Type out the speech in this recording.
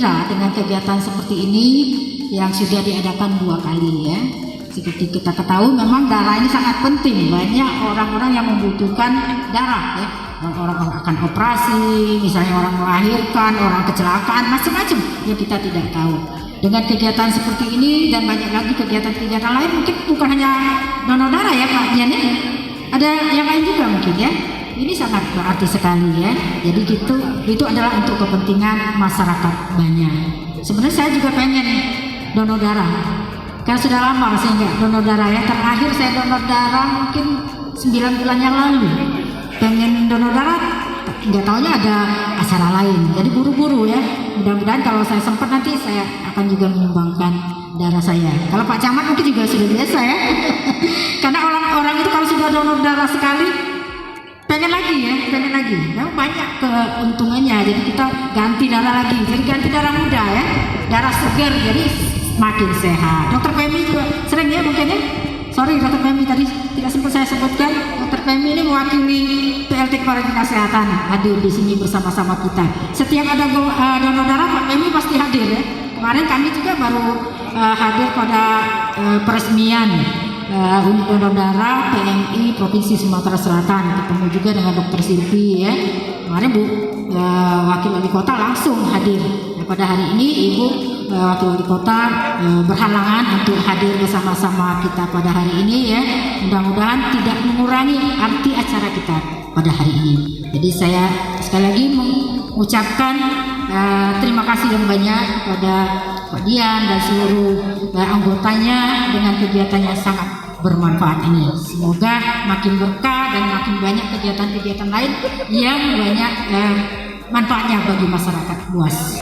gembira dengan kegiatan seperti ini yang sudah diadakan 2 kali ya. Seperti kita ketahui memang darah ini sangat penting, banyak orang-orang yang membutuhkan darah ya. Orang akan operasi, misalnya orang melahirkan, orang kecelakaan, macam-macam yang kita tidak tahu. Dengan kegiatan seperti ini dan banyak lagi kegiatan-kegiatan lain, mungkin bukan hanya donor darah ya Pak Dian ya, ada yang lain juga mungkin ya. Ini sangat berarti sekali ya. Jadi itu adalah untuk kepentingan masyarakat banyak. Sebenarnya saya juga pengen donor darah. Kan sudah lama saya nggak donor darah ya. Terakhir saya donor darah mungkin 9 bulan yang lalu. Pengen donor darah, nggak taunya ada acara lain. Jadi buru-buru ya. Mudah-mudahan kalau saya sempat nanti saya akan juga menyumbangkan darah saya. Kalau Pak Camat mungkin juga sudah biasa ya. Karena orang-orang itu kalau sudah donor darah sekali pengen lagi ya, banyak keuntungannya. Jadi kita ganti darah lagi, jadi ganti darah muda ya, darah segar, jadi makin sehat. Dokter Pemi juga sering ya mungkin ya. Sorry Dokter Pemi tadi tidak sempat saya sebutkan. Dokter Pemi ini mewakili PLT Kepala Dinas Kesehatan hadir di sini bersama-sama kita. Setiap ada donor darah Pak Pemi pasti hadir ya. Kemarin kami juga baru hadir pada peresmian unit donor darah PMI Provinsi Sumatera Selatan, ketemu juga dengan Dokter Silvi ya. Kemarin Bu Wakil Wali Kota langsung hadir. Nah, pada hari ini Ibu Wakil Wali Kota berhalangan untuk hadir bersama-sama kita pada hari ini ya. Mudah-mudahan tidak mengurangi arti acara kita pada hari ini. Jadi saya sekali lagi mengucapkan terima kasih yang banyak kepada Pak Dian dan seluruh anggotanya dengan kegiatannya sangat bermanfaat ini. Semoga makin berkah dan makin banyak kegiatan-kegiatan lain yang banyak manfaatnya bagi masyarakat luas.